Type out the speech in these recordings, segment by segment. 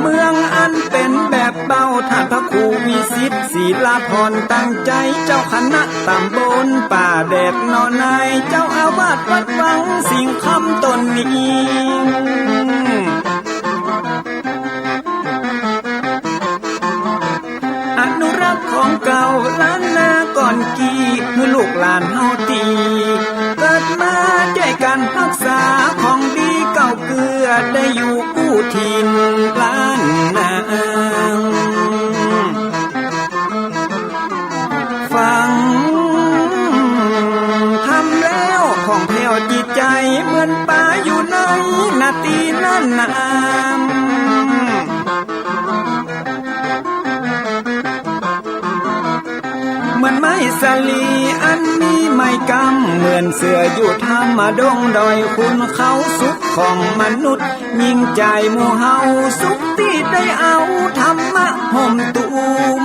เมืองอันเป็นแบบเบาท่านพระครูวิสิทธิ์ศิลาภรณ์ตั้งใจเจ้าคณะตำบลป่าแดดนอนในเจ้าอาวาสวัดวังสิ่งคำตนนี้อนุรักษ์ของเก่าล้านนาก่อนกี่เมื่อลูกหลานเฮาตีเกิดมาด้วยกันรักษาของดีเก่าเกลือได้อยู่กู้ถิ่นล้านนาฟังทำแล้วของแผ่วจิตใจเหมือนป่าอยู่ในนาตีล้านน้ำเหมือนไม้สลีอันมีไม้กำเหมือนเสืออยู่ธรรมดงดอยคุณเขาสุขของมนุษย์ยิ่งใจหมู่เฮาสุขที่ได้เอาธรรมะห่มตุม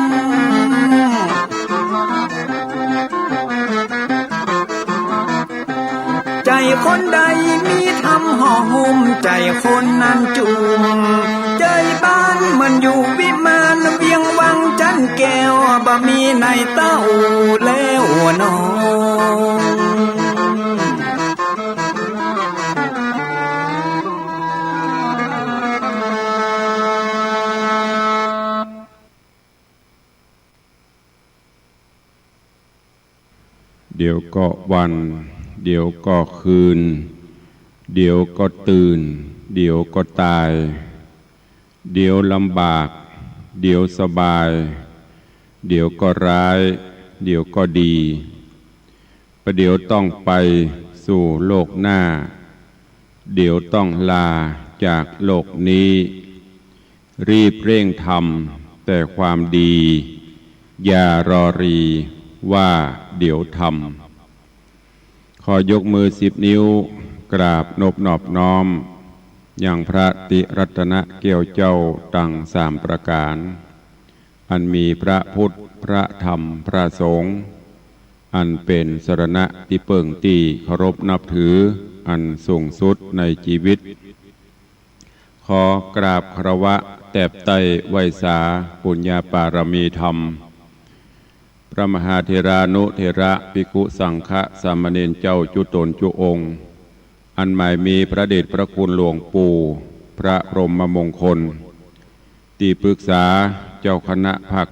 ใจคนใดมีธรรมห่อหุ้มใจคนนั้นจุมใจบ้านมันอยู่วิมานเวียงวังจันแก้วบ่มีในเต้าแล้วน้องเดี๋ยวก็วันเดี๋ยวก็คืนเดี๋ยวก็ตื่นเดี๋ยวก็ตายเดี๋ยวลำบากเดี๋ยวสบายเดี๋ยวก็ร้ายเดี๋ยวก็ดีประเดี๋ยวต้องไปสู่โลกหน้าเดี๋ยวต้องลาจากโลกนี้รีบเร่งทำแต่ความดีอย่ารอรีว่าเดี๋ยวทำขอยกมือ10 นิ้วกราบนอบน้อมอย่างพระติรัตนเกี่ยวเจ้าตั้ง3 ประการอันมีพระพุทธพระธรรมพระสงฆ์อันเป็นสรณะที่เปิ่งตีเคารพนับถืออันสูงสุดในชีวิตขอกราบคารวะแตบไตไวสาปุญญาปารมีธรรมพระมหาเถรานุเถระภิกขุสังฆสามเณรเจ้าจุตนจุองค์อันหมายมีพระเดชพระคุณหลวงปู่พระพรหมมงคลที่ปรึกษาเจ้าคณะภาค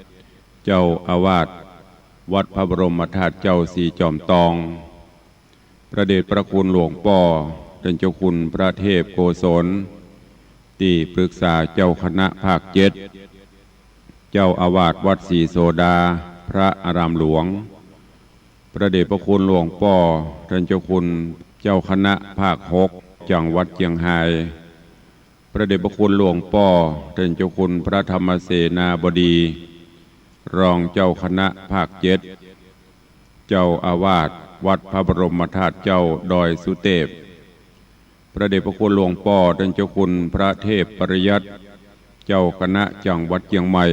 7เจ้าอาวาสวัดพระบรมธาตุเจ้าสีจอมตองพระเดชพระคุณหลวงป่อท่านเจ้าคุณพระเทพโกศลที่ปรึกษาเจ้าคณะภาค7เจ้าอาวาสวัดศรีโสดาพระอารามหลวงพระเดชพระคุณหลวงป่อท่านเจ้าคุณเจ้าคณะภาค6จังหวัดเชียงรายพระเดชพระคุณหลวงป่อท่านเจ้าคุณพระธรรมเสนาบดีรองเจ้าคณะภาค7เจ้าอาวาสวัดพระบรมธาตุเจ้าดอยสุเทพพระเดชพระคุณหลวงป่อท่านเจ้าคุณพระเทพปริยัติเจ้าคณะจังหวัดเชียงใหม่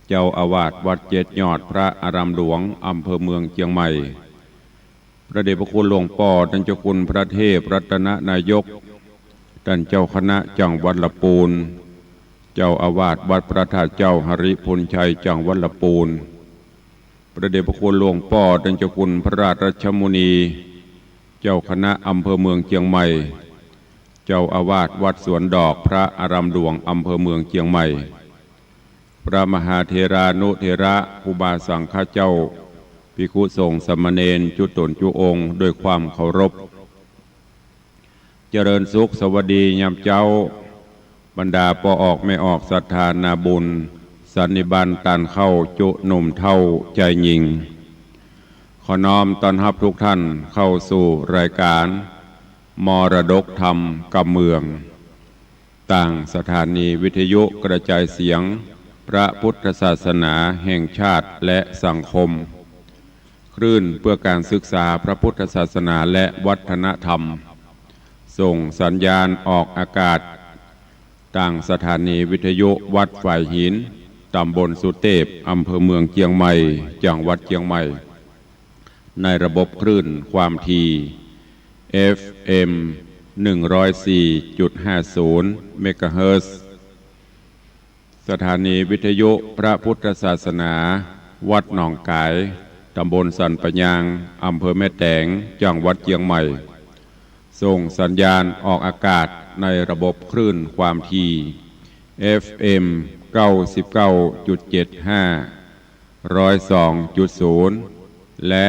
เจ้าอาวาสวัด7 ยอดพระอารามหลวงอำเภอเมืองเชียงใหม่พระเดชพระคุณหลวงป่อท่านเจ้าคุณพระเทพรัตนนายกท่านเจ้าคณะจังหวัดลำพูนเจ้าอาวาสวัดพระธาตุเจ้าหริพุนชัยจังหวัดลำพูนพระเดชพระคุณหลวงป่อท่านเจ้าคุณพระราชรัชมุนีเจ้าคณะอำเภอเมืองเชียงใหม่เจ้าอาวาสวัดสวนดอกพระอารามหลวงอำเภอเมืองเชียงใหม่พระมหาเถรานุเถระครูบาสังฆเจ้าภิกขุสงฆ์สามเณรจุตนจุองค์ด้วยความเคารพเจริญสุขสวัสดียามเจ้าบรรดาปอออกไม่ออกศรัทธานาบุญสันนิบาตตันเข้าจุหนุ่มเท่าใจหญิงขอน้อมต้อนรับทุกท่านเข้าสู่รายการมรดกธรรมกับเมืองต่างสถานีวิทยุกระจายเสียงพระพุทธศาสนาแห่งชาติและสังคมคลื่นเพื่อการศึกษาพระพุทธศาสนาและวัฒนธรรมส่งสัญญาณออกอากาศต่างสถานีวิทยุวัดฝ่ายหินตำบลสุเทพอำเภอเมืองเชียงใหม่จังหวัดเชียงใหม่ในระบบคลื่นความถี่ FM 104.50 เมกะเฮิรตซ์ สถานีวิทยุพระพุทธศาสนาวัดหนองกายตำบลสันปะยางอำเภอแม่แตงจังหวัดเชียงใหม่ส่งสัญญาณออกอากาศในระบบคลื่นความถี่ FM 99.75 102.0 และ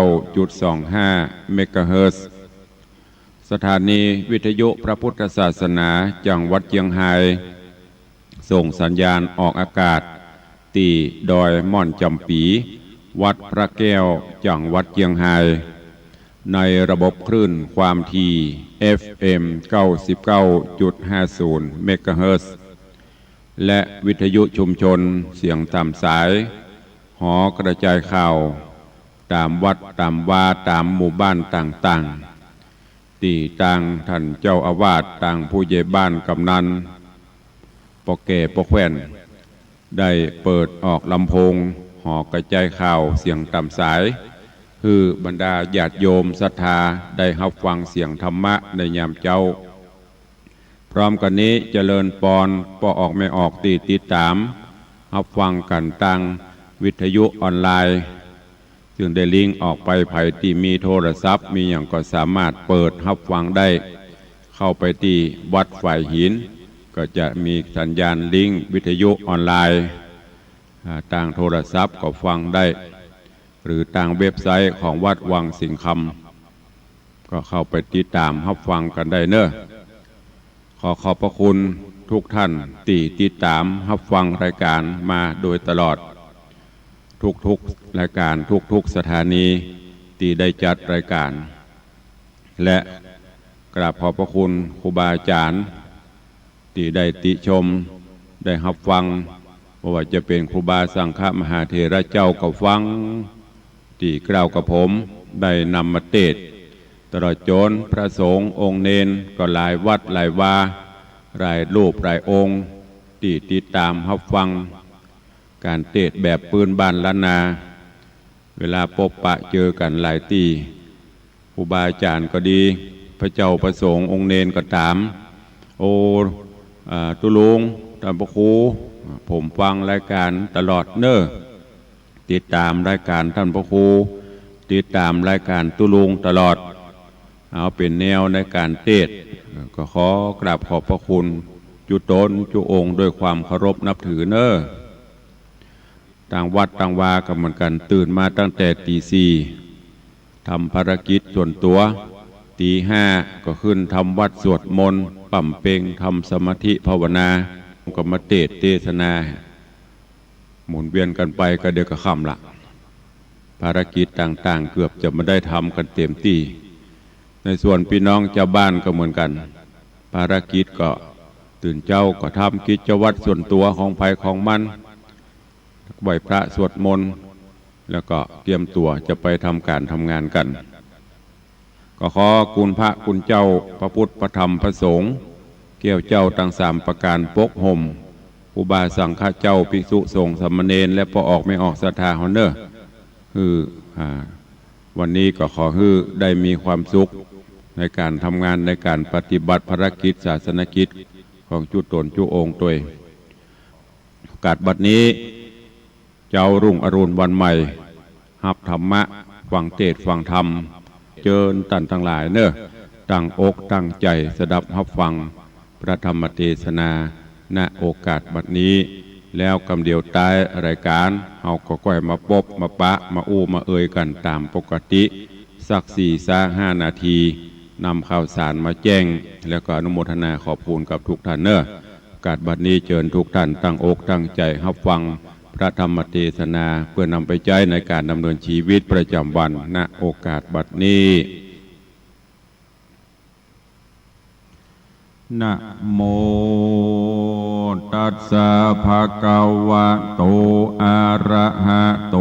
89.25 เมกะเฮิรตซ์ สถานีวิทยุพระพุทธศาสนาจังหวัดเชียงไฮ้ส่งสัญญาณออกอากาศตีดอยม่อนจำปีวัดพระแก้วจังหวัดเชียงไฮ้ในระบบคลื่นความถี่ FM 99.50 เมกะเฮิรตซ์ และวิทยุชุมชนเสียงตามสายหอกระจายข่าวตามวัดตามวาตามหมู่บ้านต่างๆตีต่างท่านเจ้าอาวาสต่างผู้ใหญ่บ้านกำนันปอแก่ปอแควนได้เปิดออกลำโพงหอกระจายข่าวเสียงตามสายคือบรรดาญาติโยมศรัทธาได้รับฟังเสียงธรรมะในยามเจ้าพร้อมกันนี้เจริญปอนปอออกไม่ออกติดตามรับฟังกันตั้งวิทยุออนไลน์ซึ่งได้ลิงก์ออกไปไผที่มีโทรศัพท์มีอย่างก็สามารถเปิดรับฟังได้เข้าไปที่วัดฝ่ายหินก็จะมีสัญญาณลิงก์วิทยุออนไลน์ทางโทรศัพท์ก็ฟังได้หรือทางเว็บไซต์ของวัดวังสิงคำก็เข้าไปติดตามรับฟังกันได้เนอะขอขอบพระคุณทุกท่านที่ติดตามรับฟังรายการมาโดยตลอดทุกรายการทุกสถานีที่ได้จัดรายการและกราบขอบพระคุณครูบาอาจารย์ที่ได้ติชมได้รับฟังว่าจะเป็นครูบาสังฆมหาเถระเจ้าก็ฟังที่กล่าวกับผมได้นำมาเทศน์ตลอดจนพระสงฆ์องค์เนนก็หลายวัดหลายวาหลายรูปหลายองค์ที่ติดตามรับฟังการเทศน์แบบปืนบ้านล้านนาเวลาพบปะเจอกันหลายที่ครูบาอาจารย์ก็ดีพระเจ้าประสงค์องค์เนนก็ถามโอ้ตุลุงท่านพระครูผมฟังรายการตลอดเน้อติดตามรายการท่านพระครูติดตามรายการตุลุงตลอดเอาเป็นแนวในการเทศน์ก็ขอกราบขอบพระคุณจุตนจุองค์ด้วยความเคารพนับถือเน้อต่างวัดต่างวากันเหมือนกันตื่นมาตั้งแต่ตีสี่ทำภารกิจส่วนตัวตีห้าก็ขึ้นทำวัดสวดมนต์ปั่มเปงทำสมาธิภาวนาก็มาเทศนาหมุนเวียนกันไปก็เดี๋ยวก็ค่ำละภารกิจต่างๆเกือบจะไม่ได้ทำกันเต็มที่ในส่วนพี่น้องชาวบ้านก็เหมือนกันภารกิจก็ตื่นเจ้าก็ทำกิจวัตรส่วนตัวของภัยของมันไหว้พระสวดมนต์แล้วก็เตรียมตัวจะไปทำการทำงานกันก็ขอคุณพระคุณเจ้าพระพุทธพระธรรมพระสงฆ์เกี่ยวเจ้าทั้งสามประการปกห่มครูบาสังฆเจ้าภิกษุสงฆ์สามเณรและพอออกไม่ออกศรัทธาเฮาเนอคือวันนี้ก็ขอให้ได้มีความสุขในการทำงานในการปฏิบัติภารกิจศาสนกิจของจุตนจุองค์ตัวโอกาสบัดนี้เจ้ารุ่งอรุณวันใหม่หับธรรมะฟังเทศฟังธรรมเจิญตันทั้งหลายเนอะตั้งอกตั้งใจสดับรับฟังพระธรรมเทศนาณโอกาสบัดนี้แล้วกำเดียวตายรายการเฮาก็ก้อยมาปบมาปะมาอู้มาเอ่ยกันตามปกติสัก4-5 นาทีนำข่าวสารมาแจ้งแล้วก็อนุโมทนาขอบคุณกับทุกท่านเนอะโอกาสบัดนี้เชิญทุกท่านตั้งอกตั้งใจรับฟังพระธรรมเทศนาเพื่อนำไปใช้ในการดำเนินชีวิตประจำวันณโอกาสบัดนี้นะโมตัสสะภะคะวะโตอะระหะโต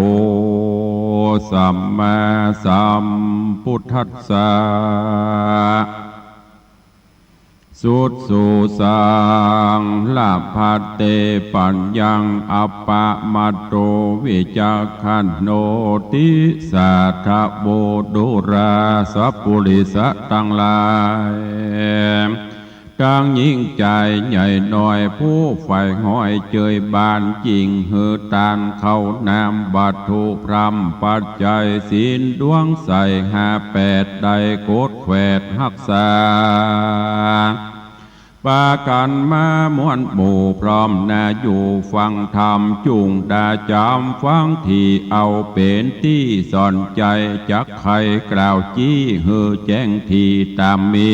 สัมมาสัมพุทธัสสะ สุดสุสังลาภัตเตปัญญังอัปปะมัตโตวิจักขันโนติสัทธโบดุราสัพพุริสตังหลายตั้งยิ่งใจใหญ่หน่อยผู้ใฝ่ห้อยเจยบานจริงหือตานเข้านามบัตถุพรำปัจจัยศีลดวงใส58ใดโกดแขวดหักษาปากันมามวนหมู่พร้อมนาอยู่ฟังธรรมจุงดาจำฟังที่เอาเป็นที่สอนใจจักใครกล่าวจี้หือแจ้งที่ตามมี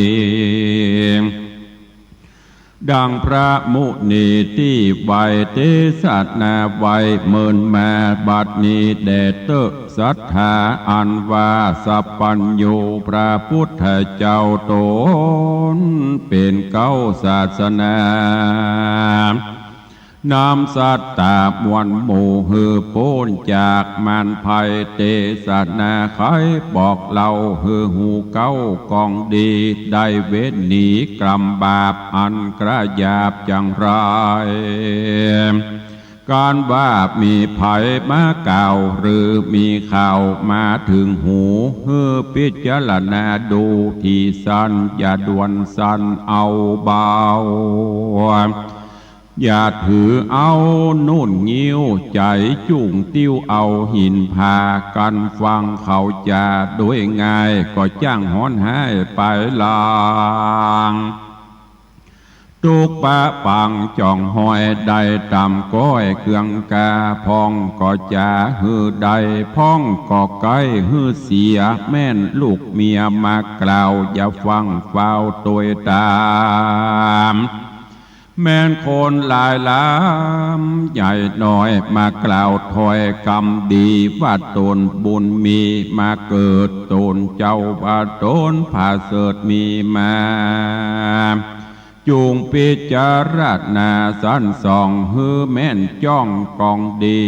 ดังพระมุนีที่ใบเทศนาไว้เมินมาบัดนี้แด่เตอศรัทธาอันว่าสัพพัญญูพระพุทธเจ้าตนเป็นเก้าศาสนานำสัตตามวลหมู่หือโป้นจากมารภัยเตศนาไขบอกเล่าหือหูเก้ากองดีได้เว้นหนีกรรมบาปอันกระยาบจังไรการว่ามีภัยมาเก่าหรือมีข่าวมาถึงหูหือพิจารณาดูที่สันอย่าด่วนสันเอาเบาอย่าถือเอานุ่นงิ้วใจจุ่งติ้วเอาหินพากันฟังเขาจะโดยง่ายก็จ้างฮ้อนให้ไปลางตุกปะปังจ่องหอยได้ตำก้อยเครื่องกาพองก็จะหือใดพ้องก็ไกลหือเสียแม่นลูกเมียมากล่าวอย่าฟังเฝ้าตัวตามแม่นคนหลายล้ำใหญ่น้อยมากล่าวถอยกรรมดีว่าตนบุญมีมาเกิดตนเจ้าว่าตนผาเสดมีมาจูงพิจารณาสันส่องฮือแม่นจ้องกองดี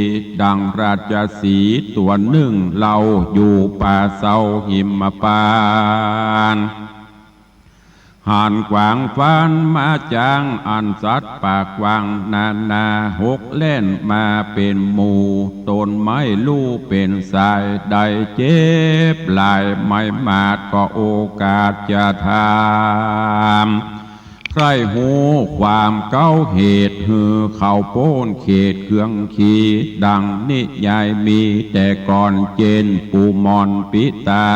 ดังราชสีห์ตัวหนึ่งเราอยู่ป่าเศร้าหิมพานต์หานกวางฟ้านมาจางอันสัตว์ปากวางนาหกเล่นมาเป็นหมู่ต้นไม้ลู่เป็นสายใดเจ็บหลายไม่มาดก็โอกาสจะทำใครหูความเก้าเหตุหือเขาโป้นเขตเครื่องขีดังนิยายมีแต่ก่อนเจนปูมอนปิตา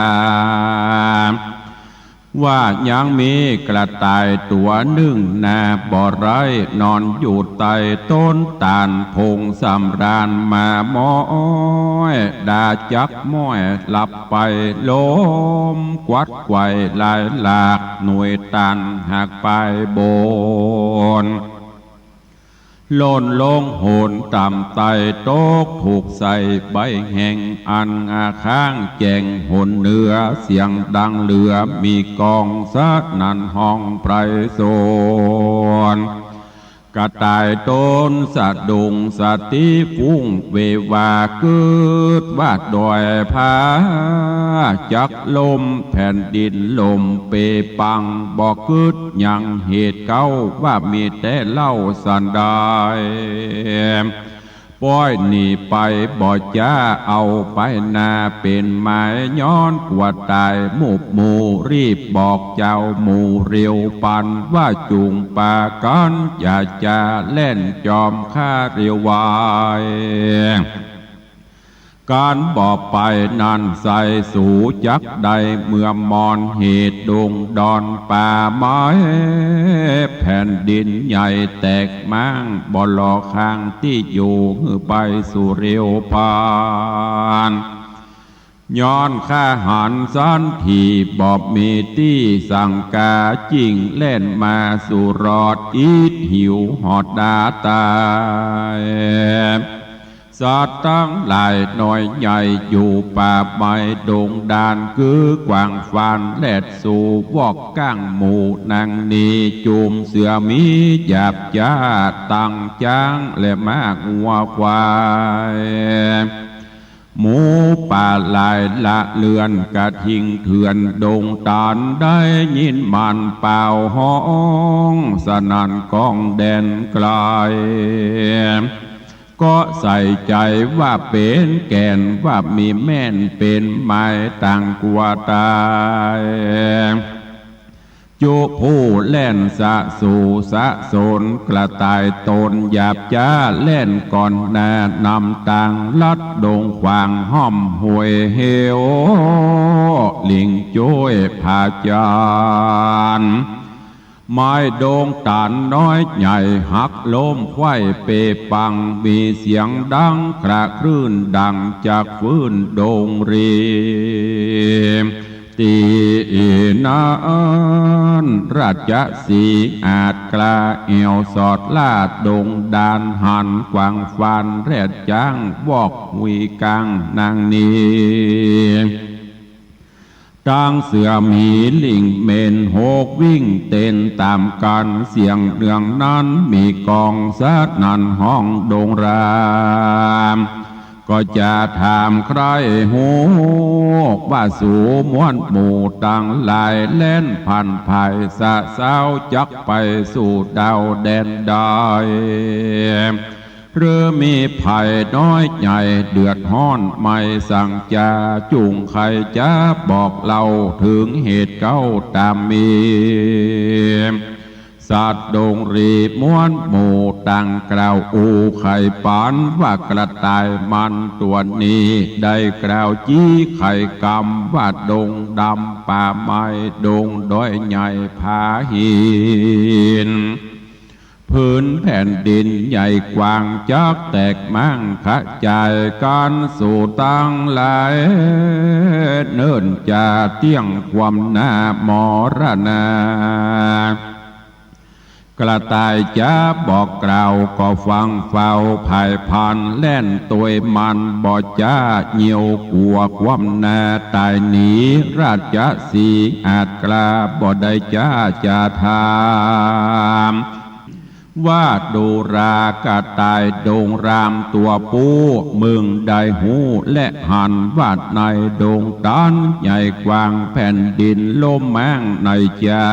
ว่ายังมีกระต่ายตัวหนึ่งนาบ่อไรนอนอยู่ใต้ต้นตาลพงสำราญมาม้อยดาจักม้อยหลับไปล้มกวัดไกวลายหลากหน่วยตันหักไปโบนล่นลงโหนต่ำไตโต๊กถูกใส่ใบแห่งอันอาข้างแจงหนเนื้อเสียงดังเหลือมีกองสัดนันห้องไพรโซนกระต่ายต้นสะดุงสติฟุ้งเววาเกิดวาดดอยผาจักลมแผ่นดินลมเปปังบอกกึดยังเหตุเก้าว่ามีแต่เล่าสันได้ป้อยหนีไปบ่จ้าเอาไปนาเป็นไม้ย้อนกว่าตายหมู่รีบบอกเจ้าหมู่เรียวปันว่าจุงปากันอย่าจะเล่นจอมข้าเรียววายการบอกไปนั่นใส่สู่จักใดเมื่อมอนเหตุดงดอนป่าไม้แผ่นดินใหญ่แตกม้างบ่อหลอกข้างที่อยู่ไปสู่เรียวพานย้อนข้าหันสันทีบอบมีที่สั่งกาจิงเล่นมาสู่รอดอีดหิวหอดดาตายสัตว์ทั้งหลายน้อยใหญ่อยู่ป่าไม้ดงดานคือกวางฟานแลดสู่วอกก้างหมู่นางนีจุมเสือมีหยาบจ้าตังจ้างและมากงัวควาย หมูป่าลายละเลือนกระทิงเถื่อนดงตานได้ยินมันเป่าห้องสนั่นกองแดนไกลก็ใส่ใจว่าเป็นแก่นว่ามีแม่นเป็นไม้ต่างกว่าตายจุผู้แล่นสะสู่สะโสนกระต่ายตนหยาบจ้าแล่นก่อนแนะนำต่างลัดดงขวางห้อมห่วยเหวลิงจ้วยผาจานไม้โดงตานน้อยใหญ่หักล้มไขว้เปปังมีเสียงดังกระคลื่นดังจากฟื้นโดงรีตีนั้นราชสีอาจกลาเอวสอดลาดดงดานหันกวางฟันแรดจ้างวอกวีกังนางนีตั้งเสือมีลิงเมนโหกวิ่งเต้นตามกันเสียงเนืองนั้นมีกองสัดนันห้องโดงรามก็จะถามใครหูว่าสู่มวนหมู่ต่างหลายเล่นพันภายสะเศร้าจักไปสู่ดาวแดนใดหรือมีภัยน้อยใหญ่เดือดห้อนไม่สั่งจาจุงใครจะบอกเล่าถึงเหตุเก้าตามมีสัตว์ดงรีม้วนหมู่ต่างกล่าวอูไข่ปานว่ากระต่ายมันตัวนี้ได้กล่าวจี้ไข่กำว่าดงดำป่าไม้ดงด้อยใหญ่ผาหินพื้นแผ่นดินใหญ่กว้างจักแตกมั่งขจายการสู่ตั้งหลายเนิ่นจะเตี้ยงความหน้ามรณากระต่ายจะบอกกล่าวก็ฟังเฝ้าภายพันแล่นตัวมันบ่จ้าเหี่ยวกลัวความนาตายหนีราชสีอาจกล้าบ่ได้จ้าจะทามว่าดูรากระต่ายโดงรามตัวปูมึงได้หูและหันวาดในโดงตันใหญ่กว้างแผ่นดินลมแมงในจา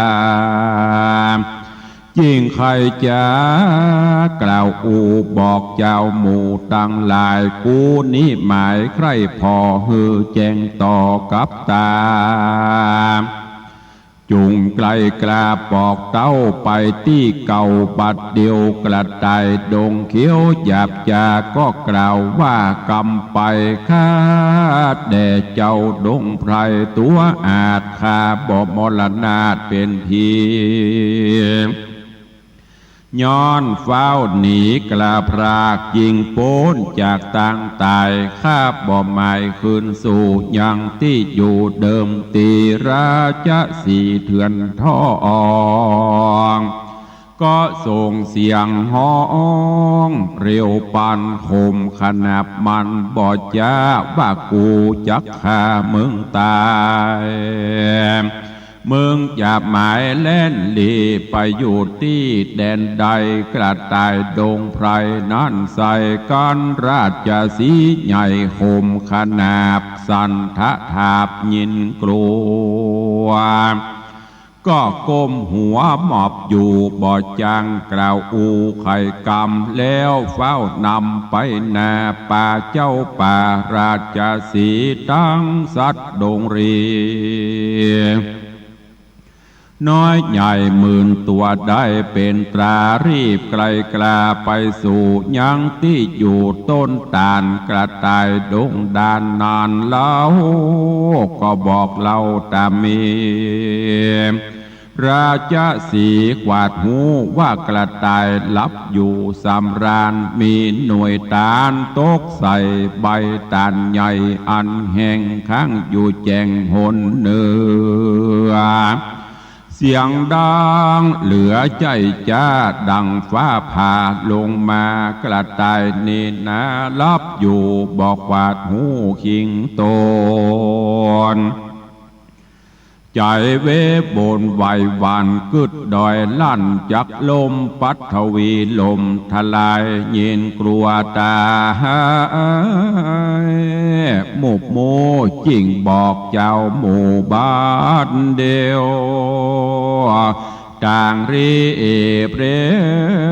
ยิ่งใครจะกล่าวอูบอกเจ้าหมู่ตั้งหลายกูนี้หมายใครพอฮือแจ้งต่อกับตาจุงไกลกลาปอกเต้าไปที่เก่าบัดเดียวกระต่ายดงเขียวหยาบจาก็กล่าวว่ากำไปคาดแด่เจ้าดงไพรตัวอาจคาบ่มรณาเป็นทีย้อนเฝ้าหนีกลาพรากยิงโป้นจากต่างตายข้าบ่หมายคืนสู่ยังที่อยู่เดิมตีราชสีเถื่อนท่องก็ส่งเสียงห้องเร็วปานคมขนาบมันบ่จ้าว่ากูจักฆ่ามึงตายมึงอย่าหมายเล่นลีไปอยู่ที่แดนใดกระต่ายดงไพรนั่นใส่กันราชสีใหญ่คมขนาบสันทะทาบยินกลัวก็ก้มหัวหมอบอยู่บ่จังกล่าวอูไข่กำแล้วเฝ้านำไปนาป่าเจ้าป่าราชสีตั้งสัตว์ดงรีน้อยใหญ่หมื่นตัวได้เป็นตรารีบไกลกลาไปสู่ยังที่อยู่ต้นตาลกระต่ายดงดานนานเล่าก็บอกเล่าตามมีราชสีกวาดหูว่ากระต่ายลับอยู่สำราญมีหน่วยตาลตกใส่ใบตาลใหญ่อันแห้งค้างอยู่แจงหนเนือเสียงดังเหลือใจจ้าดังฟ้าผ่าลงมากระต่ายนี่นาลับอยู่บอกวาดหูคิงโตน ใจเวบนไหวหวานกึดดอยลั่นจักลมปัทวีลมทลายเย็นกลัวตาหมุบโมจิงบอกเจ้าหมู่บ้านเดียวต่างรีเอเปร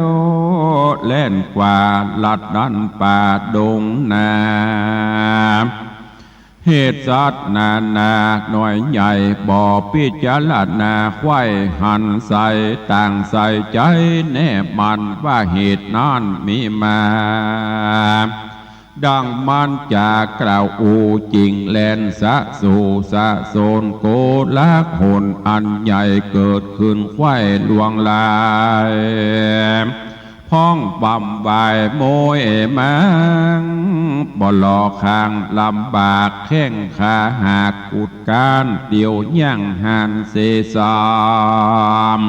วเล่นกว่าลัดดันป่าดงนาเหตุสัตว์นานาหน่อยใหญ่บ่อพิจารณาควายหันใส่ต่างใส่ใจแน่มันว่าเหตุนั้นมีมาดังมันจากกล่าวอูจริงแลนสะสู่สะโซนโกลักหนอันใหญ่เกิดขึ้นควายลวงลายพ้องบำบายโมยมังบ่หลอกข้างลำบากแข้งขาหากอุดการเดียวย่างหันเสสาม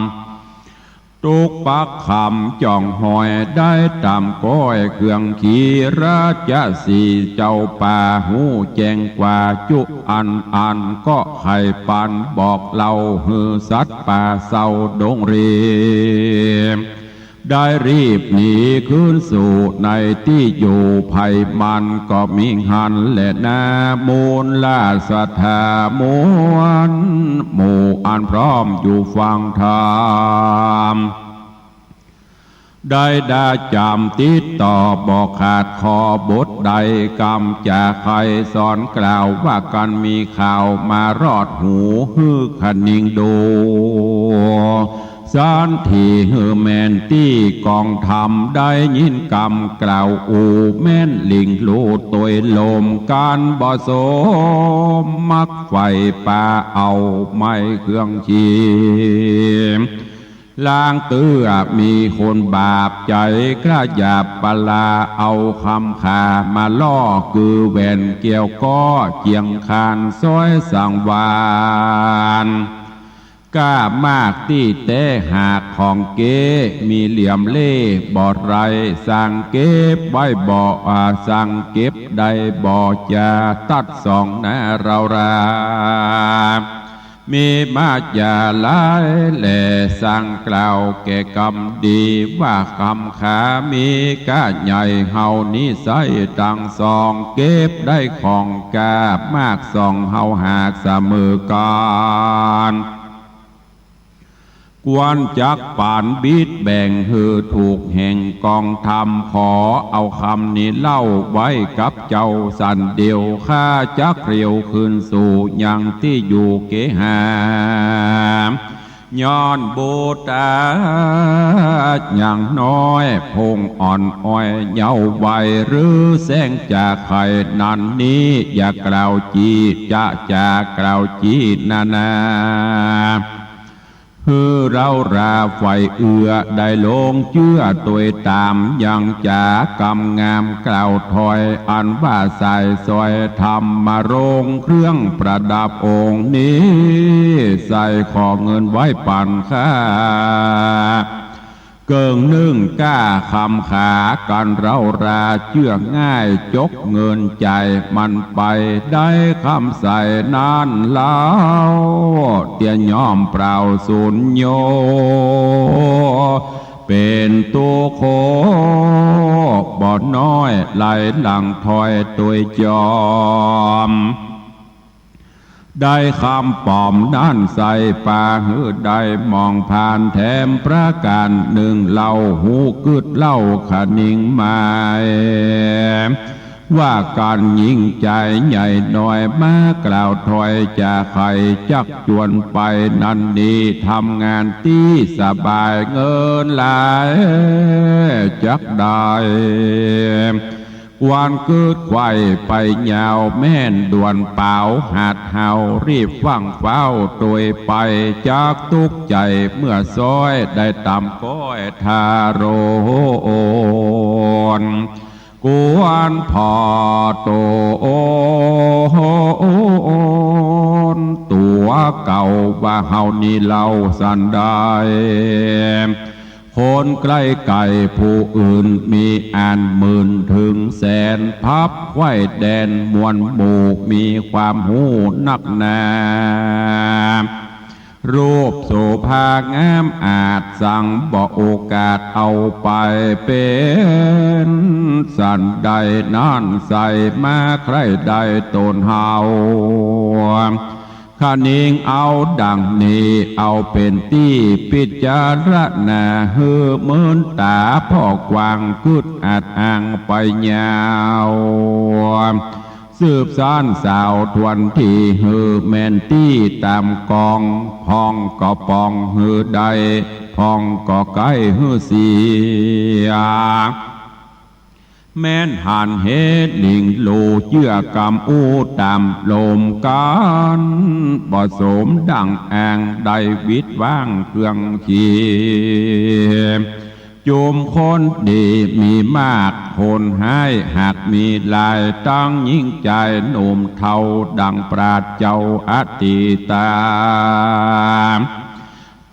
ตุกปักคำจ่องหอยได้ตามก้อยเครื่องขี่ราชสีเจ้าป่าหูแจงกว่าจุอันก็ไข่ปันบอกเล่าหือสัตว์ป่าเศร้าดงเรียมได้รีบหนีขึ้นสู่ในที่อยู่ภัยมันก็มิหันและนามูลลาศรัทธามวนหมู่อันพร้อมอยู่ฟังธรรมได้ดาจำติดต่อบอกขาดคอบทใดกรรมจากใครสอนกล่าวว่ากันมีข่าวมารอดหูฮือขนิงดูสานที่ฮือแมนตี้กองทำได้ยินกรรมกล่าวอูแม่นลิงลูตัวลมการบ่สมมักไฟป่าเอาไม้เครื่องชีลางเตื้อมีคนบาปใจกล้าหยาบปลาเอาคำขามาล่อคือแหวนเกี่ยวก้อเจียงคานซ้อยสังวานกล้ามากที่เตะหากของเก๋มีเหลี่ยมเล่บ่อไรสั่งเก็บไว้บ่อสั่งเก็บได้บ่อจะตัดสองนะเรารามีมาจาลายแหล่สั่งกล่าวแก่กรรมดีว่าคำขามีก้าใหญ่เฮานี้ใส่ตังสองเก็บได้ของกามากสองเฮาหากเสมอกันกวนจักป่านบิดแบ่งหือถูกแห่งกองธรรมขอเอาคำนี้เล่าไว้กับเจ้าสันเดียวข้าจักเรียวคืนสู่ยังที่อยู่เกหามย้อนโบตาอย่างน้อยพงอ่อนอ้อยเยาว์วัยหรือแสงจากไข่นันนี้อย่ากล่าวจีจะกล่าวจีนาเราราไฟเอือได้ลงเชื่อตัวตามยังจากำงามกล่าวถอยอันว่าใส่ซอยทำมาโรงเครื่องประดับองค์นี้ใส่ขอเงินไว้ปั่นค่าเกิงนึ่งก้าคำขากันเราราเชื่อง่ายจกเงินใจมันไปได้คำใส่นานแล้วเตียย่อมเปล่าสุญโยเป็นตัวโคบ่อน้อยไหลหลังถอยตัวจอมได้คำปอมด้านใส่ป่าหือได้มองผ่านแถมประการหนึ่งเล่าหูกึดเล่าขนิ่งหมายว่าการยิ่งใจใหญ่หน่อยมากล่าวถอยจากใครจักจวนไปนั่นนี้ทำงานที่สบายเงินหลายจักได้วันเกิดไข่ไปยาวแม่นด่วนเปล่าหาดเฮารีบฟังเฝ้าโดยไปจากทุกใจเมื่อซอยได้ตำก้อยทาโรนกวนพอโตตัวเก่าว่าเฮานี่เล่าสันได้ข คนใกล้ไก่ผู้อื่นมีอ่านหมื่นถึงแสนพับไว้แดนมวลหมู่มีความหูนักหนารูปโสภางามอาจสั่งบอกโอกาสเอาไปเป็นสันใดนั่นใส่มาใครใดตนเฮาข้านิงเอาดังนี้เอาเป็นที่พิจารณาเฮือเมินตาพ่อกวางกึดอาจอ่างไปยาวสืบสานสาวทวนที่เฮือแมนที่ตามกองพองก็ปองเฮือใดพองก็ไกลเฮือเสียแม่นหันเฮดลิงโลเชื่อกำอูตามลมกันบ่สมดังแองได้วิดว่างเครื่องขีจุมคนดีมีมากคนให้หากมีลายตั้งยิ่งใจหนุ่มเทาดังปราดเจ้าอติตา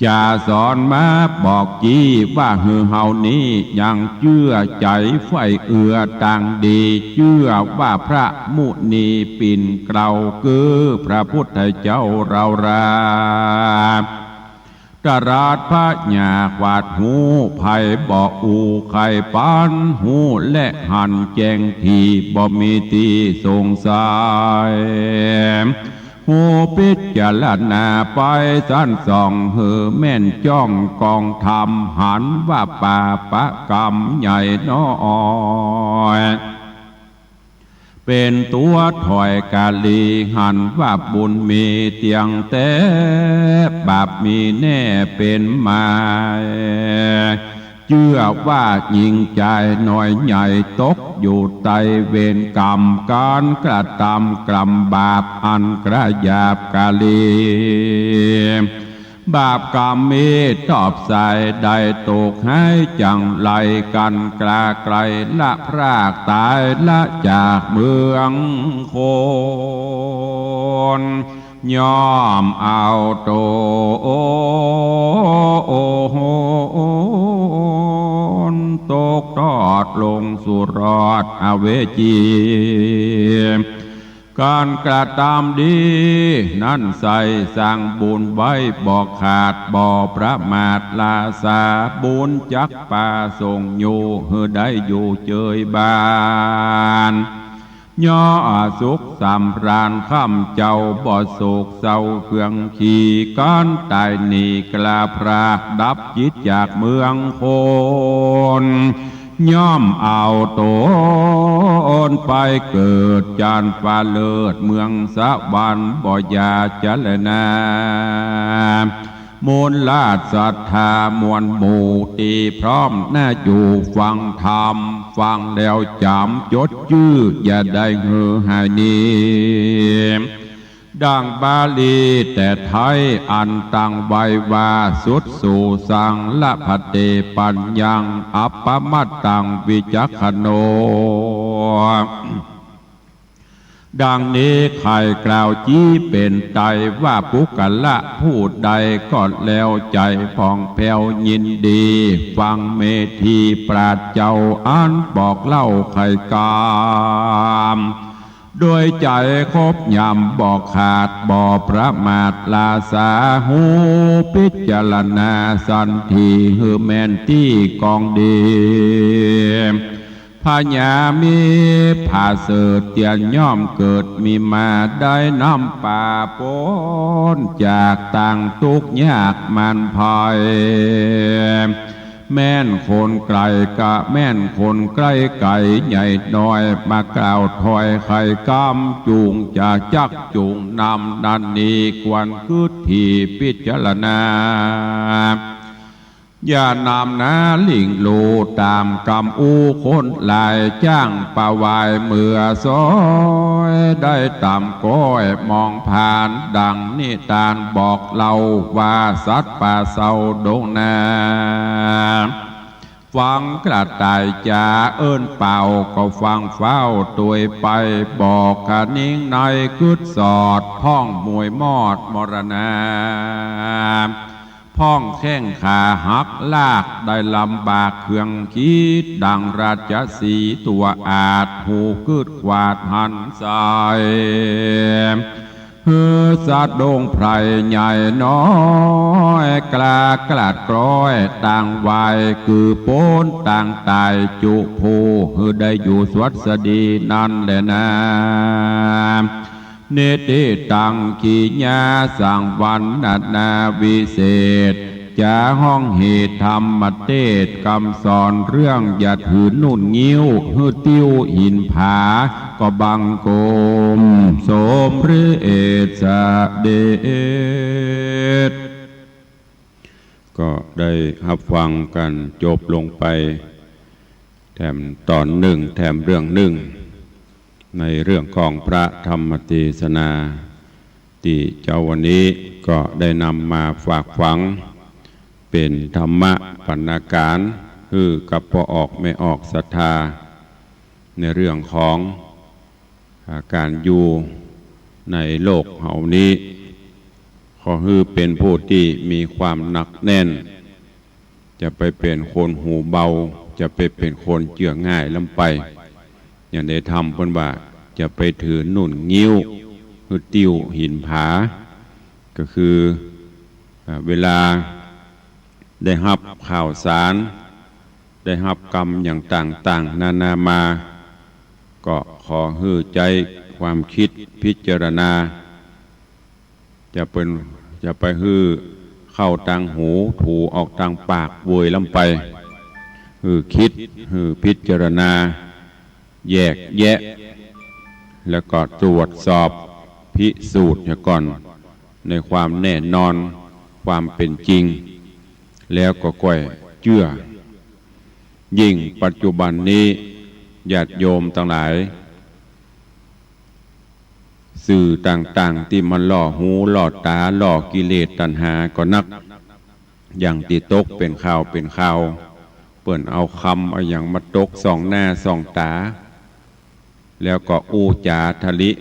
จะสอนมาบอกจี้ว่าเฮือเฮานี้ยังเชื่อใจไฟเอือต่างดีเชื่อว่าพระมุนีปิ่นเกลาคือพระพุทธเจ้าเราราตราดพระญาขวาดหูไผ่บอกอูไข่ปานหูและหันแจงทีบ่มีตีสงสัยหูพิจารณาไปสั้นส่องเหือแม่นจ้องกองธรรมหันว่าป่าปะกรรมใหญ่น้อยเป็นตัวถอยกาลีหันว่าบุญมีเตียงแต่บาปมีแน่เป็นมาเชื่อว่ายิงใจหน่อยใหญ่ตกอยู่ใต้เวรกรรมการกระทำกรรมบาปอันกระยาบกาลีบาปกรรมมีตอบใส่ได้ตกให้จังไรกันกลาไกลละพรากตายละจากเมืองคนยอมเอาโตตกทอดลงสู่รอดอเวจีการกระทำดีนั่นใส่สั่งบุญไว้บอกขาดบ่ประมาทลาสาบุญจักป่าส่งอยู่เฮือได้อยู่เจยบานย่อสุขสำราญข้ามเจ้าบ่โศกเศร้าเครื่องขี่การตายหนีกลาพรากดับจิตจากเมืองคนย่อมเอาตนไปเกิดจานฟ้าเลิศเมืองสวรรค์บ่ยาจัลนามูลลาดศรัทธามวลหมู่ตีพร้อมน่าอยู่ฟังธรรมฟังแล้วจำจดชื่ออย่าได้เหือหายนี้ดังบาลีแต่ไทยอันตังไว้ว่าสุดสู่สังละพัเตปัญญังอัปปมัตตังวิจักขโนดังนี้ใครกล่าวจี้เป็นไตว่าปุกละผู้ใดก็แล้วใจผ่องแผ้วยินดีฟังเมธีปราชเจ้าอันบอกเล่าไขกามโดยใจคบยำบอกขาดบ่ประมาทลาสาหูพิจารณาสันทีฮือแมนที่กองดีพญามีผาเสดเตียนย่อมเกิดมีมาได้น้ำป่าปนจากต่างทุกยากมันพายแม่นคนไกลกะแม่นคนใกล้ไก่ใหญ่น้อยมากล่าวถอยไข่กำจูงจะจักจูงนำนันนี้ควนคืดที่พิจารณาอย่านำนาลิงโลตามกำอูคนลายจ้างป่าวายเมื่อซอยได้ตามก้อยมองผ่านดังนิทานบอกเล่าว่าสัตว์ป่าเศร้าดงนาฟังกระต่ายจ่าเอิ้นเป่าก็ฟังเฝ้าตัวไปบอกกะนิ่งในกึดสอดพ้องมวยมอดมรณา พ้องแข้งขาหักลากได้ลำบากเครื่องคิดดังราชสีห์ตัวอาจหูคืดขวาดหันสายสัตว์ดงไพรใหญ่น้อยกล้ากลาดกร้อยต่างวายคือโป้นต่างตายจุภูได้อยู่สวัสดีนั่นแหละนะเนติตังขีญาสังวันนาวิเศษจะห้องเหตุธรรมเทศคำสอนเรื่องอย่าถือนุ่นงิ้วหื้อติ้วหินผาก็บังโกมสมฤเอสเดชก็ได้รับฟังกันจบลงไปแถมตอนหนึ่งแถมเรื่องหนึ่งในเรื่องของพระธรรมเทศนาที่เจ้าวันนี้ก็ได้นำมาฝากฝังเป็นธรรมะปรรณการคือกับพอออกไม่ออกศรัทธาในเรื่องของการอยู่ในโลกเหล่านี้ขอคือเป็นผู้ที่มีความหนักแน่นจะไปเป็นคนหูเบาจะไปเป็นคนเจือง่ายลำไปอย่างได้ทำเพิ่นว่าจะไปถือหนุนงิ้วคือติ้วหินผาก็คือเวลาได้รับข่าวสารได้รับกรรมอย่างต่างๆนานามาก็ขอฮือใจความคิดพิจารณาจะไปฮือเข้าทางหูถูออกทางปากโวยลำไปฮือคิดฮือพิจารณาแยกแยะแล้วก็ตรวจสอบพิสูจน์ก่อนในความแน่นอนความเป็นจริงแล้วก็ก้อยเชื่อยิ่งปัจจุบันนี้ญาติโยมทั้งหลายสื่อต่างๆที่มันล่อหูล่อตาล่อกิเลสตัณหาก็นักอย่างติตกเป็นข่าวเปิ่นเอาคำเอาอย่างมาตกส่องหน้าส่องตาแล้วก็อู้จาทะลิ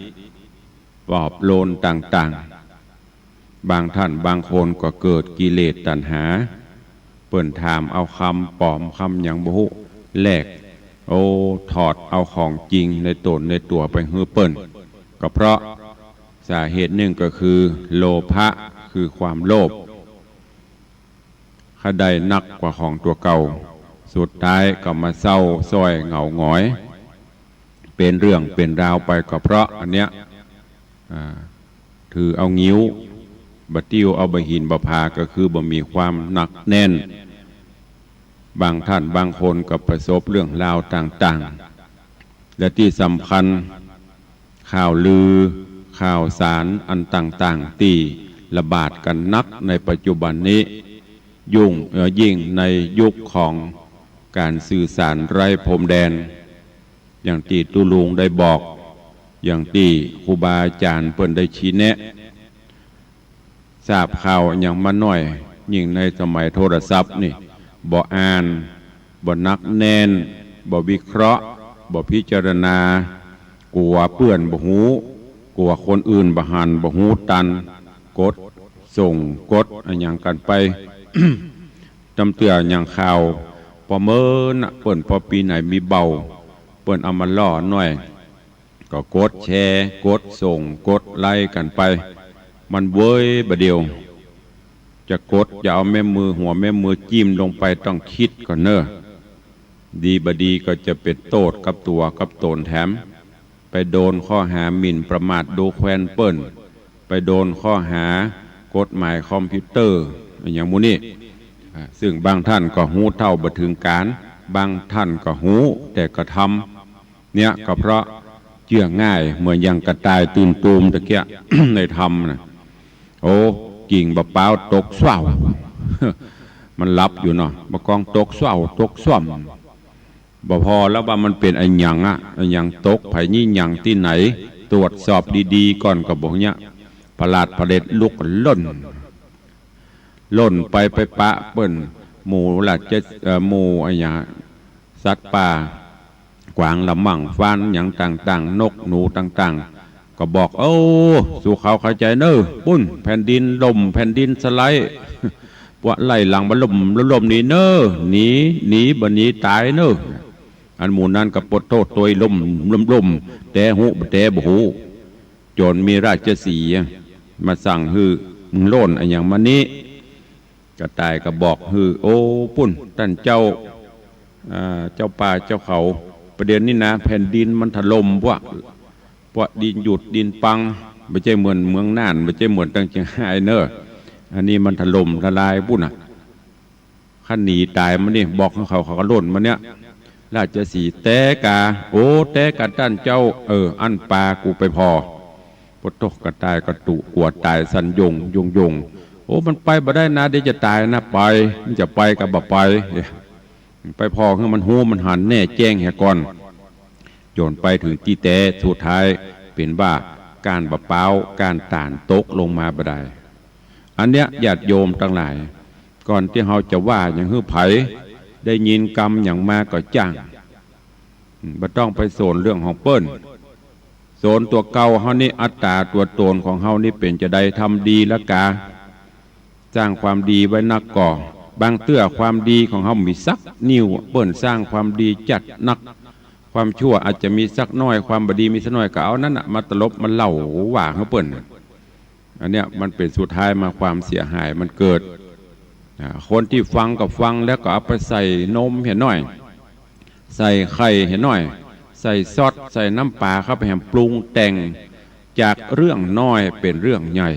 ปลอบโลนต่างๆบางท่านบางคนก็เกิดกิเลสตัณหาเปิ่นถามเอาคำปลอมคำอย่างบุหุแลกถอดเอาของจริงในตนในตัวไปฮือเปิ่นก็เพราะสาเหตุหนึ่งก็คือโลภะคือความโลภข้าได้นักกว่าของตัวเก่าสุดท้ายก็มาเศร้าซ้อยเหงาหงอยเป็นเรื่องเป็นราวไปก็เพราะอันเนี้ยถือเอางิ้วบะติ้วเอาบะหินบะพาก็คือบ่มีความหนักแน่นบางท่านบางคนก็ประสบเรื่องราวต่างๆและที่สำคัญข่าวลือข่าวสารอันต่างๆที่ระบาดกันนักในปัจจุบันนี้ยิ่งในยุคของการสื่อสารไร้พรมแดนอย่างที่ตุลุงได้บอกอย่างที่ครูบาอาจารย์เปิ้นได้ชี้แนะทราบข่าวอย่างมาหน่อยยิ่งในสมัยโทรศัพท์นี่บ่อ่านบ่นักแน่นบ่วิเคราะห์บ่พิจารณากลัวเปื้อนบ่หูกลัวคนอื่นบ่หันบ่หูตันกดส่งกดอันอย่างกันไป จำเตืออย่างข่าวพอเมินเปิ้นพอปีไหนมีเบาเปิ้นเอามาล่อหน่อยก็กดแชร์กดส่งกดไล่กันไปมันเว้ยบะเดียวจะกดอย่าเอาแม่มือหัวแม่มือจิ้มลงไปต้องคิดก่อนเนอะดีบดีก็จะเป็นโทษกับตัวกับตนแถมไปโดนข้อหาหมิ่นประมาทดูแควนเปิ้นไปโดนข้อหากฎหมายคอมพิวเตอร์อย่างมูนี่ซึ่งบางท่านก็หูเท่าบ่ถึงการบางท่านก็หูแต่ก็ทำเนี่ยก็เพราะเชื่อง่ายเหมือนอย่างกระต่ายตื่นตูมตะเกีย ในธรรมนะกิ่งบะเป้าตกสว่าว มันรับอยู่เนาะบะกองตกสว่าวตกส่วมบ่พอแล้วว่ามันเป็นอันยังอันยังตกไผนี่ยังที่ไหนตรวจสอบดีๆก่อนกับบอกเนี่ยประหลาดประเด็ดลุกล่นไปปะเปิ้นหมูหลัดจะหมูอันอย่างสัตว์ป่ากวางลำมั่งฟันอย่างต่างๆนกหนูต่างๆก็บอกสู่เขาเข้าใจเนอะปุ้นแผ่นดินลมแผ่นดินสไลด์ ว่าไล่หลังบรรลมลมนี้เนอหนีบันนี้ตายเนออันหมู่นั้นกับปดโทษตัวลมแต่หูแต่บหูจนมีราชสีห์มาสั่งฮือโล่นอันอย่างมันนี้กระต่ายก็บอกฮือโอ้ปุ่นท่านเจ้าป่าเจ้าเขาประเด็นนี้นะแผ่นดินมันถล่มพวกดินหยุดดินปังไม่ใช่เหมือนเมืองน่านไม่ใช่เหมือนตั้งเชียงรายเนออันนี้มันถล่มทลายปุ่นขันหนีตายมันนี่บอกเขาก็ล่นมันเนี้ยราชสีห์แต่กาโอ้แต่กาท่านเจ้าอันปลากูไปพอปดตกกระตายกระตุกวดตายสันยงโอ้มันไปบ่ได้นะเดี๋ยวจะตายนะไปมันจะไปกับบ่ไปพอคือมันหูมันหันแน่แจ้งแหก่อนโยนไปถึงที่แต่สุดท้ายเป็นว่าการบะเป้าการต่านตกลงมาบ่ได้อันเนี้ยญาติโยมทั้งหลายก่อนที่เราจะว่าอย่างฮื้อไผได้ยินกรรมอย่างมาก็จ้างบ่ต้องไปโซนเรื่องของเปิ้นโซนตัวเก่าเฮานี่อัตตาตัวตนของเฮานี่เป็นจะได้ทำดีละกาสร้างความดีไว้นักก่อบางเตื้อความดีของเฮามีสักนิ้วเปิ้นสร้างความดีจัดนักความชั่วอาจจะมีสักน้อยความบดีมีสักน้อยก็เอานั้นมาตลบมันเล่าว่าเฮาเปิ้นอันเนี้ยมันเป็นสุดท้ายมาความเสียหายมันเกิดคนที่ฟังกับฟังแล้วก็เอาไปใส่นมเห็นหน่อยใส่ไข่เห็นหน่อยใส่ซอสใส่น้ำปลาเข้าไปแหมปรุงแต่งจากเรื่องน้อยเป็นเรื่องใหญ่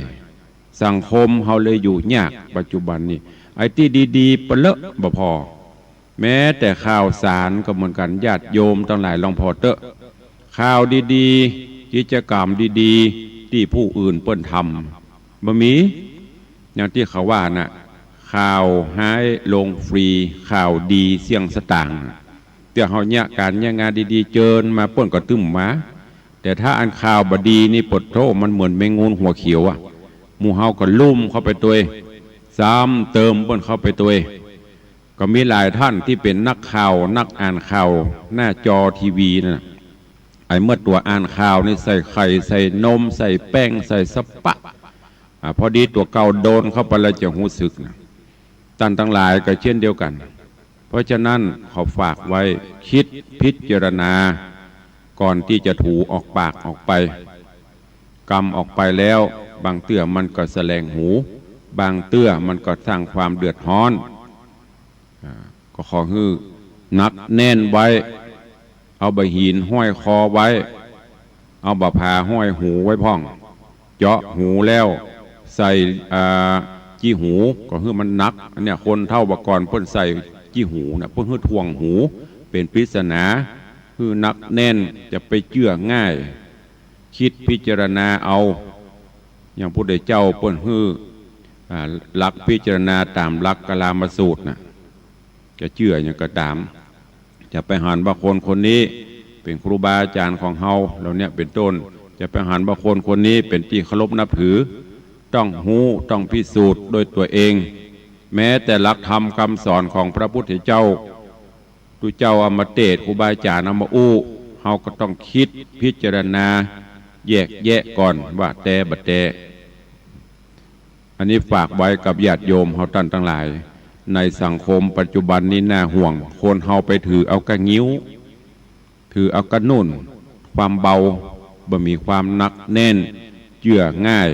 สังคมเฮาเลยอยู่ยากปัจจุบันนี้ไอ้ที่ดีๆเปเลอะบ่พอแม้แต่ข่าวสารก็เหมือนกันญาติโยมทั้งหลายลองพอเตอะข่าวดีๆกิจกรรมดีๆที่ผู้อื่นเปิ้นทำบ่มีอย่างที่เขาว่าน่ะข่าวหายลงฟรีข่าวดีเสี่ยงสตางค์แต่เฮาเนี่ยการเนี่ยงานดีๆเจิญมาเปิ้นก็ตึ้มมาแต่ถ้าอันข่าวบดีนี่ปดโทมันเหมือนแมงงูหัวเขียวหมู่เฮาก็ลุ่มเข้าไปตัวซ้ำเติมเปิ้นเข้าไปตัวก็มีหลายท่านที่เป็นนักข่าวนักอ่านข่าวหน้าจอทีวีน่ะไอ้เมื่อตัวอ่านข่าวนี่ใส่ไข่ใส่นมใส่แป้งใส่สปะพอดีตัวเก่าโดนเข้าไปแล้วจะหูสึกนะท่านทั้งหลายก็เช่นเดียวกันเพราะฉะนั้นขอฝากไว้คิดพิจารณาก่อนที่จะถูออกปากออกไปกรรมออกไปแล้วบางเตื้อมันก็แสลงหูบางเตื้อมันก็สร้างความเดือดร้อนก็ขอฮื้อนักแน่นไว้เอาใบหินห้อยคอไว้เอาบะพาห้อยหูไว้พ่องเจาะหูแล้วใส่จี้หูก็คือมันนักอันเนี้ยคนเท่าบกรเพิ่นใส่จี้หูนะเพิ่นคือทวงหูเป็นปริศนาคือนักแน่นจะไปเชื่อง่ายคิดพิจารณาเอาอย่างพระพุทธเจ้าเพิ่นคือหลักพิจารณาตามหลักกลามสูตรนะจะเชื่ออย่างก็ตามจะไปหันว่าคนนี้เป็นครูบาอาจารย์ของเฮาเราเนี่ยเป็นต้นจะไปหันว่าคนนี้เป็นที่เคารพนับถือต้องหูต้องพิสูจน์โดยตัวเองแม้แต่หลักธรรมคำสอนของพระพุทธเจ้าตุเจ้าอมเตศครูบาอาจารย์นำมาอู้เฮาก็ต้องคิดพิจารณาแยกแยะก่อนว่าแต่บัดแต่อันนี้ฝากไว้กับญาติโยมเฮาท่านทั้งหลายในสังคมปัจจุบันนี้น่าห่วงคนเฮาไปถือเอากระงิ้วถือเอากระนุ่นความเบาบ่มีความหนักแน่นเชื่อง่าย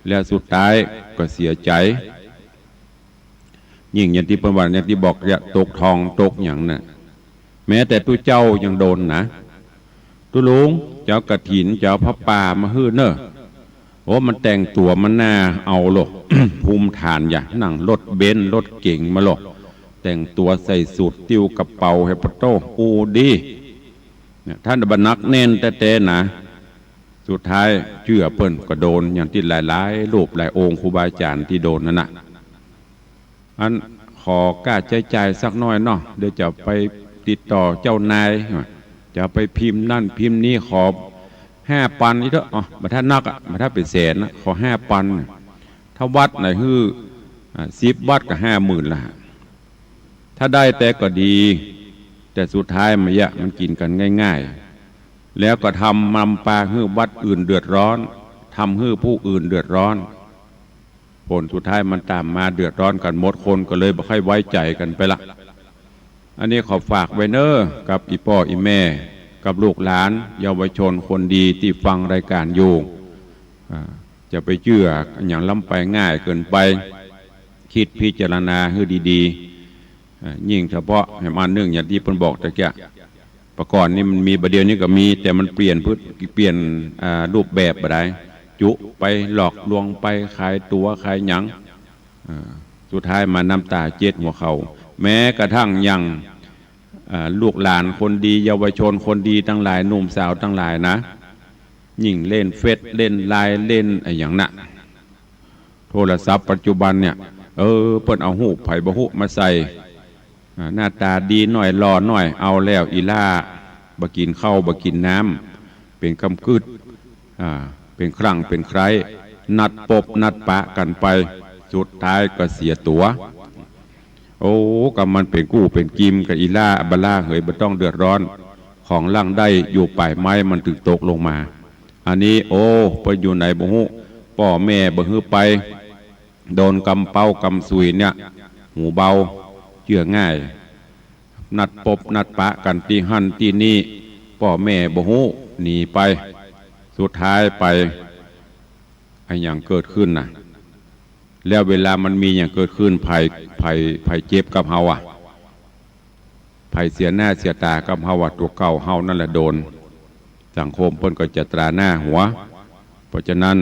และสุดท้ายก็เสียใจยิ่งอย่างที่ประวัติอย่างที่บอกจะตกทองตกอย่างน่ะแม้แต่ตุเจ้ายังโดนนะตุลุงเจ้ากระถินเจ้าพระป่ามาฮื้อเนอะโอ้มันแต่งตัวมันน่าเอาหรอก ภูมิฐานอย่างนั่งรถเบนซ์รถเก่งมาหรอกแต่งตัวใส่สูทติ้วกระเป๋าให้ปะโต้อูดีท่านบรรนักเน้นแต่นะสุดท้ายเชื่อเปิ้นก็โดนอย่างที่หลายๆรูปหลายองค์ครูบาอาจารย์ที่โดนนั่นน่ะอันขอกล้าใจสักน้อยเนาะเดี๋ยวจะไปติดต่อเจ้านายจะไปพิมพ์นั่นพิมพ์นี้ขอ5 ปันนี่เถอะมาถ้านักมาถ้าเป็นแสนนะขอ5 ปันถ้าวัดไหนฮื้อ10 วัดก็50,000ละถ้าได้แต่ก็ดีแต่สุดท้ายมันกินกันง่ายๆแล้วก็ทำปาฮื้อวัดอื่นเดือดร้อนทำฮื้อผู้อื่นเดือดร้อน ผลสุดท้ายมันตามมาเดือดร้อนกันหมดคนก็เลยบ่ค่อยไว้ใจกันไปละอันนี้ขอฝากไว้เนอกับอีพ่ออีแม่กับลูกหลานเยาวชนคนดีที่ฟังรายการอยู่จะไปเชื่ออย่างล้ำไปง่ายเกินไปคิดพิจารณาให้ดีๆยิ่งเฉพาะให้มันนึ่งอย่างที่เพิ่นบอกตะเกียประกอบนี่มันมีประเดี๋ยวนี้ก็มีแต่มันเปลี่ยนรูปแบบไปได้จุไปหลอกลวงไปขายตัวขายหยังสุดท้ายมาน้ำตาเจ็ดหัวเขาแม้กระทั่งยังลูกหลานคนดีเยาวชนคนดีทั้งหลายหนุ่มสาวทั้งหลายนะยิ่งเล่นเฟซเล่นไลน์เล่นอย่างน่ะโทรศัพท์ปัจจุบันเนี่ยเพิ่นเอาหูไผ่บะหุมาใส่หน้าตาดีหน่อยหล่อหน่อยเอาแล้วอีล่าบะกินข้าวบะกินน้ำเป็นคำคืดเป็นครั้งเป็นใครนัดปบนัดปะกันไปสุดท้ายก็เสียตัวโอ้กับมันเป็นกู้เป็นกิมกับอีล่าบล่าเหยบ่ต้องเดือดร้อนของล่างได้อยู่ปลายไม้มันถึงตกลงมาอันนี้ไปอยู่ไหนบ่ฮู้พ่อแม่บ่ฮื้อไปโดนกำเป้ากำสุยเนี่ยหูเบาเชื่อง่ายนัดปบนัดปะกันตีหันตีนี่พ่อแม่บ่ฮู้หนีไปสุดท้ายไปไอ้อย่างเกิดขึ้นน่ะแล้วเวลามันมีอย่างเกิดขึ้นภัยเจ็บกับเฮาภัยเสียหน้าเสียตากับเฮาตัวเก่าเฮานั่นแหละโดนสังคมเพิ่นก็จะตราหน้าหัวเพราะฉะนั้น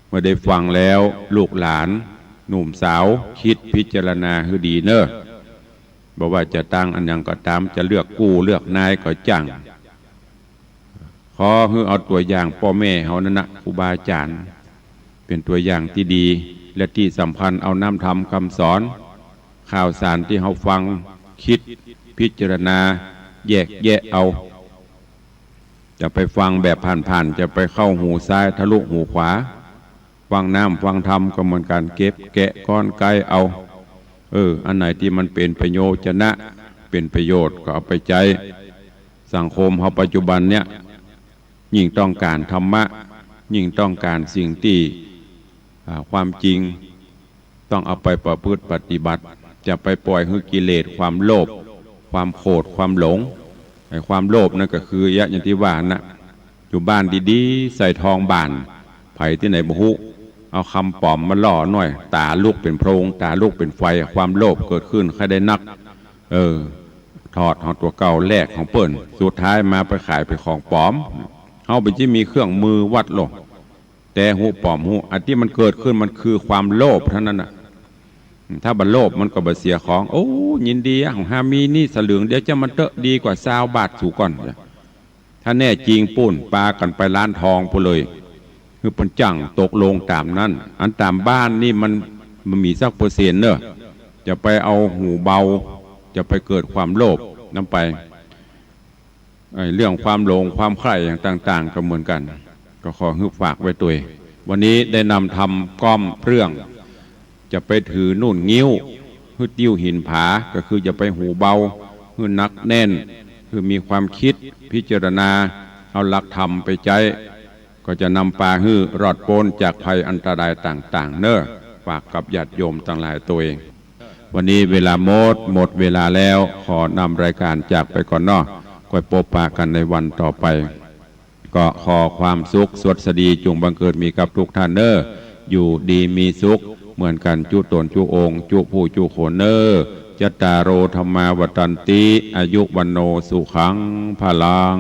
เมื่อได้ฟังแล้วลูกหลานหนุ่มสาวคิดพิจารณาให้ดีเนอะบอกว่าจะตั้งอันยังก็ตามจะเลือกกู้เลือกนายก็จังขอให้เอาตัวอย่างพ่อแม่เฮานั่นนะครูบาอาจารย์เป็นตัวอย่างที่ดีและที่สำคัญเอาน้ำธรรมคำสอนข่าวสารที่เฮาฟังคิดพิจารณาแยกแยะเอาจะไปฟังแบบผ่านๆจะไปเข้าหูซ้ายทะลุหูขวาฟังน้ำฟังธรรมก็เหมือนกันเก็บแกะก้อนไกเอาอันไหนที่มันเป็นประโยชน์จะนะเป็นประโยชน์ก็เอาไปใจสังคมเฮาปัจจุบันเนี่ยยิ่งต้องการธรรมะยิ่งต้องการสิ่งที่ความจริงต้องเอาไปประพฤติปฏิบัติจะไปปล่อยให้กิเลสความโลภความโกรธความหลงไอ้ความโลภนั่นก็คืออย่างที่ว่านะอยู่บ้านดีๆใส่ทองบานไผ่ที่ไหนบ่ฮู้เอาคำปลอมมาล่อหน่อยตาลูกเป็นโพรงตาลูกเป็นไฟความโลภเกิดขึ้นใครได้นักถอดของตัวเก่าแลกของเปิ้นสุดท้ายมาไปขายไปของปลอมเอาไปที่มีเครื่องมือวัดโลกแต่หูปลอมหูอันที่มันเกิดขึ้นมันคือความโลภเท่านั้นน่ะถ้าบันโลภมันก็บ่เสียของยินดีของฮามีนี่สลึงเดี๋ยวจะมันเตอะดีกว่า20 บาทสู่ก่อนถ้าแน่จริงปุ่นปลากันไปร้านทองพูเลยคือปัญจังตกลงตามนั้นอันตามบ้านนี่มันมีสักเปอร์เซ็นต์เนอะจะไปเอาหูเบาจะไปเกิดความโลภนำไปเรื่องความหลงความใคร่อย่างต่างๆก็เหมือนกันก็ขอให้ฝากไว้ตัววันนี้ได้นำทำก้อมเรื่องจะไปถือนุ่นงิ้วหื้อติ้วหินผาก็คือจะไปหูเบาหื้อนักแน่นคือมีความคิดพิจารณาเอาหลักธรรมไปใจก็จะนำปลาหื้อรอดพ้นจากภัยอันตรายต่างๆเน้อฝากกับญาติโยมทั้งหลายตัวเองวันนี้เวลาหมดเวลาแล้วขอนำรายการจากไปก่อนเนาะก็พบปะกันในวันต่อไปก็ขอความสุขสวัสดีจงบังเกิดมีกับทุกท่านเน้ออยู่ดีมีสุขเหมือนกันจุตนจุองค์จุผู้จุโขนเนอจัตตารโอธรรมาวัฏันติอายุวันโนสุขังพลัง